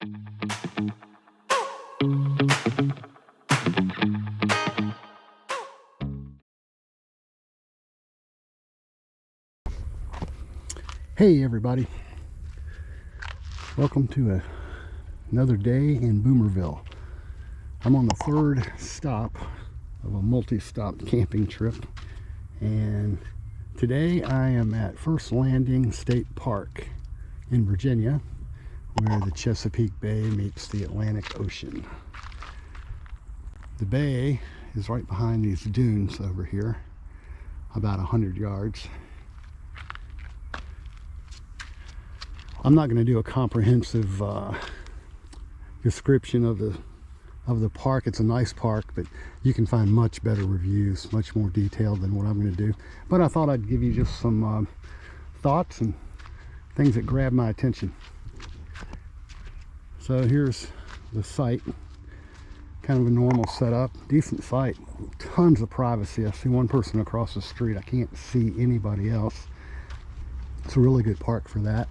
Hey everybody, welcome to another day in Boomerville. I'm on the third stop of a multi-stop camping trip, and today I am at First Landing State Park in Virginia, where the Chesapeake Bay meets the Atlantic Ocean. The bay is right behind these dunes over here, about 100 yards. I'm not going to do a comprehensive description of the park. It's a nice park, but you can find much better reviews, much more detailed than what I'm going to do. But I thought I'd give you just some thoughts and things that grab my attention. So here's the site, kind of a normal setup, decent site, tons of privacy. I see one person across the street. I can't see anybody else. It's a really good park for that.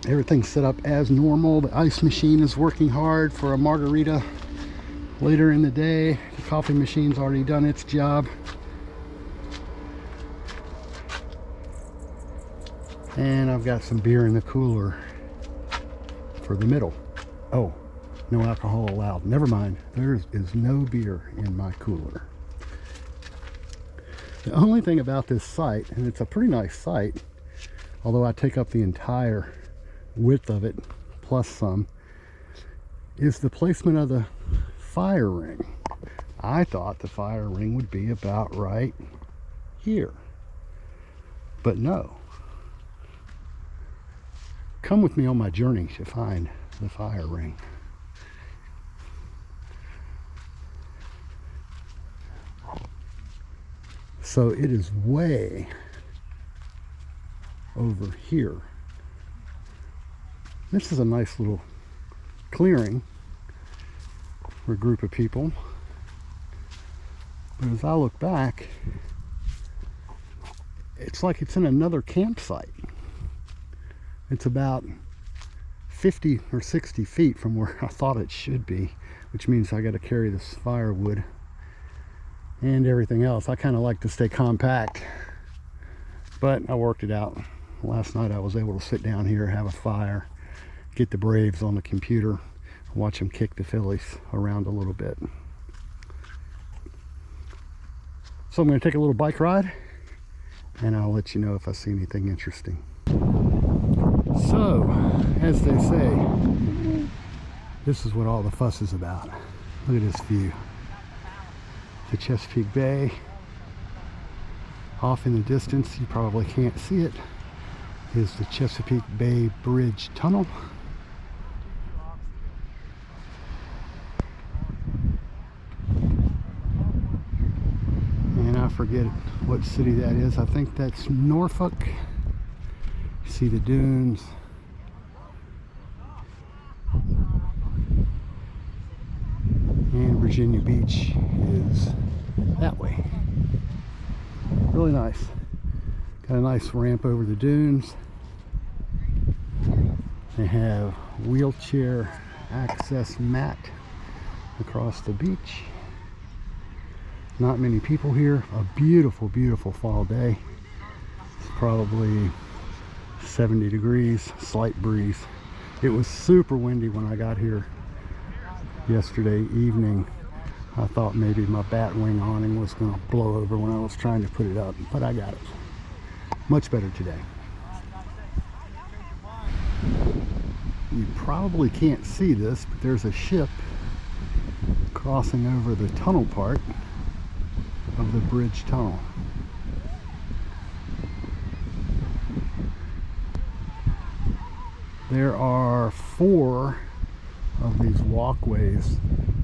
Everything's set up as normal. The ice machine is working hard for a margarita later in the day. The coffee machine's already done its job. And I've got some beer in the cooler for the middle. Oh, no alcohol allowed. Never mind. There is no beer in my cooler. The only thing about this site, and it's a pretty nice site, although I take up the entire width of it plus some, is the placement of the fire ring. I thought the fire ring would be about right here, but no. Come with me on my journey to find the fire ring. So it is way over here. This is a nice little clearing for a group of people. But as I look back, it's like it's in another campsite. It's about 50 or 60 feet from where I thought it should be, which means I got to carry this firewood and everything else. I kind of like to stay compact, but I worked it out. Last night I was able to sit down here, have a fire, get the Braves on the computer, watch them kick the Phillies around a little bit. So I'm going to take a little bike ride, and I'll let you know if I see anything interesting. So, as they say, this is what all the fuss is about. Look at this view. The Chesapeake Bay. Off in the distance, you probably can't see it, is the Chesapeake Bay Bridge Tunnel. And I forget what city that is. I think that's Norfolk. You see the dunes. And Virginia Beach is that way. Really nice. Got a nice ramp over the dunes. They have wheelchair access mat across the beach. Not many people here. A beautiful, beautiful fall day. It's probably 70 degrees, slight breeze. It was super windy when I got here yesterday evening. I thought maybe my bat wing awning was going to blow over when I was trying to put it up, but I got it. Much better today. You probably can't see this, but there's a ship crossing over the tunnel part of the bridge tunnel. There are 4 of these walkways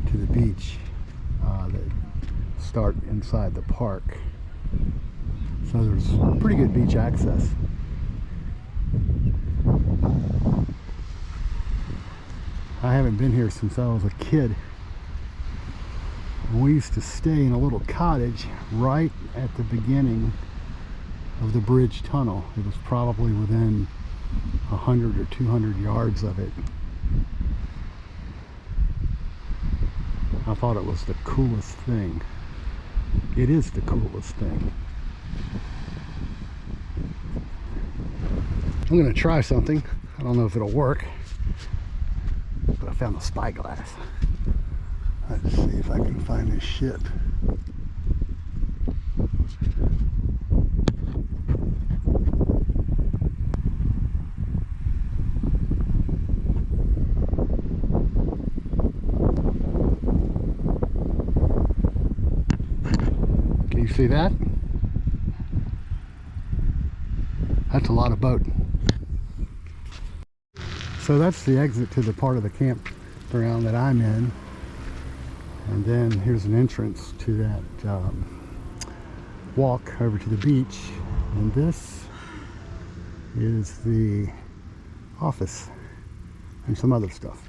to the beach that start inside the park. So there's pretty good beach access. I haven't been here since I was a kid. We used to stay in a little cottage right at the beginning of the bridge tunnel. It was probably within 100 or 200 yards of it. I thought it was the coolest thing. It is the coolest thing. I'm gonna try something. I don't know if it'll work, but I found a spyglass. Let's see if I can find this ship. Can you see that? That's a lot of boat. So that's the exit to the part of the campground that I'm in. And then here's an entrance to that walk over to the beach. And this is the office and some other stuff.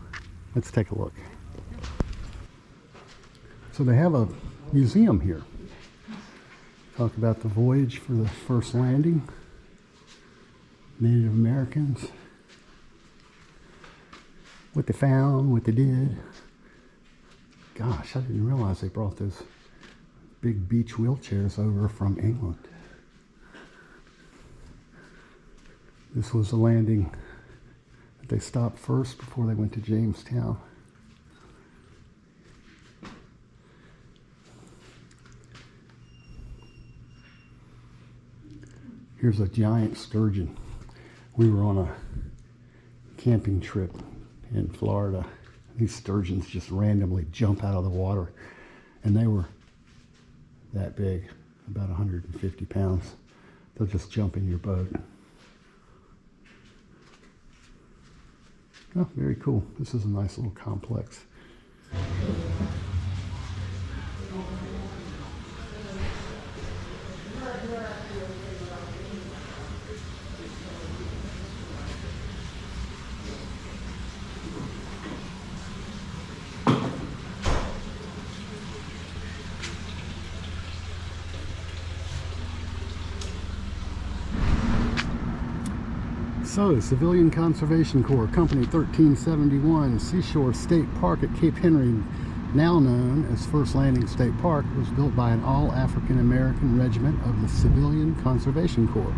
Let's take a look. So they have a museum here. Talk about the voyage for the first landing. Native Americans. What they found, what they did. Gosh, I didn't realize they brought those big beach wheelchairs over from England. This was the landing that they stopped first before they went to Jamestown. Here's a giant sturgeon. We were on a camping trip in Florida. These sturgeons just randomly jump out of the water, and they were that big, about 150 pounds. They'll just jump in your boat. Oh, very cool. This is a nice little complex. So, Civilian Conservation Corps, Company 1371, Seashore State Park at Cape Henry, now known as First Landing State Park, was built by an all-African American regiment of the Civilian Conservation Corps,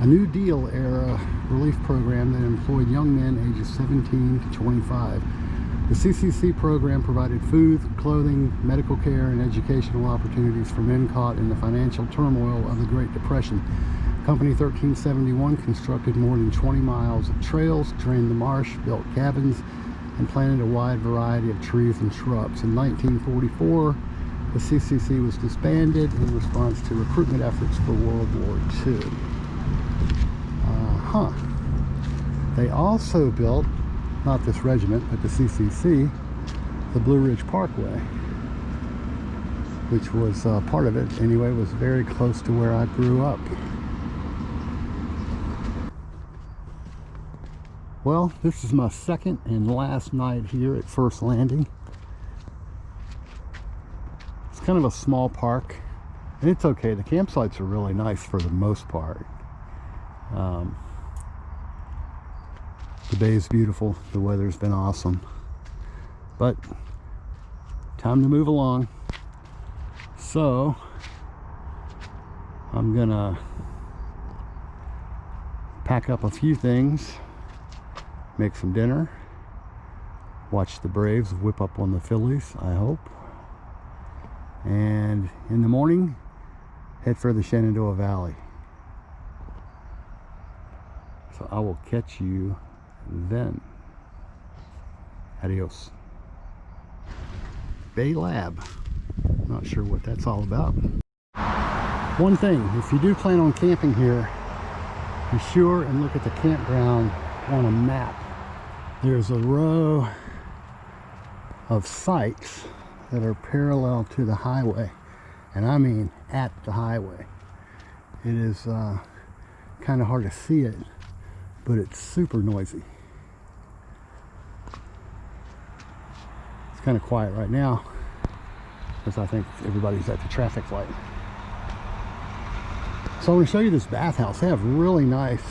a New Deal era relief program that employed young men ages 17 to 25. The CCC program provided food, clothing, medical care, and educational opportunities for men caught in the financial turmoil of the Great Depression. Company 1371 constructed more than 20 miles of trails, drained the marsh, built cabins, and planted a wide variety of trees and shrubs. In 1944, the CCC was disbanded in response to recruitment efforts for World War II. They also built, not this regiment, but the CCC, the Blue Ridge Parkway, which was part of it anyway, was very close to where I grew up. Well, this is my second and last night here at First Landing. It's kind of a small park, and it's okay. The campsites are really nice for the most part. The bay is beautiful. The weather's been awesome. But time to move along. So I'm gonna pack up a few things, make some dinner, watch the Braves whip up on the Phillies, I hope, and in the morning head for the Shenandoah Valley. So I will catch you then. Adios. Bay Lab. Not sure what that's all about. One thing, if you do plan on camping here, be sure and look at the campground on a map. There's a row of sites that are parallel to the highway, and I mean at the highway. It is kind of hard to see it, but it's super noisy. It's kind of quiet right now because I think everybody's at the traffic light. So I'm going to show you this bathhouse. They have really nice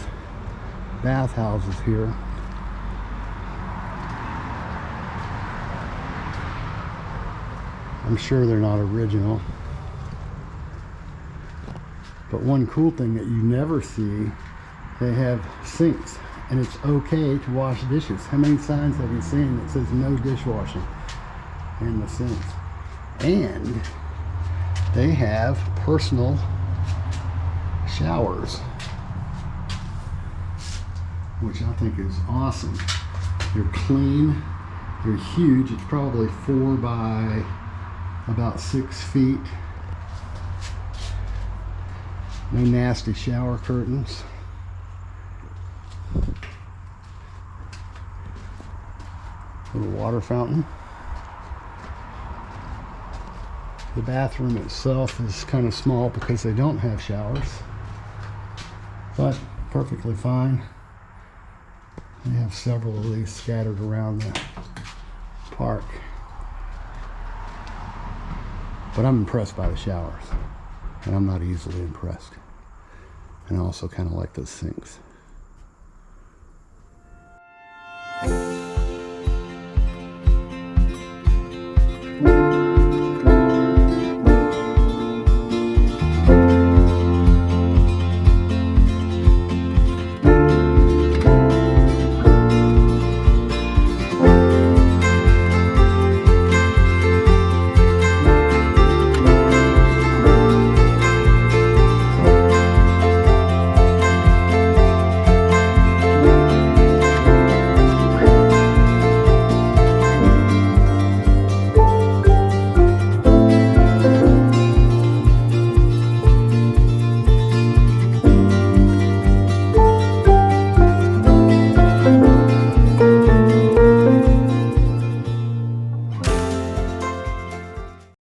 bathhouses here. I'm sure they're not original. But one cool thing that you never see, they have sinks, and it's okay to wash dishes. How many signs have you seen that says no dishwashing in the sinks? And they have personal showers, which I think is awesome. They're clean, they're huge. It's probably 4 by about 6 feet. No nasty shower curtains. Little water fountain. The bathroom itself is kind of small because they don't have showers, but perfectly fine. They have several of these scattered around the park. But I'm impressed by the showers, and I'm not easily impressed. And I also kind of like those sinks.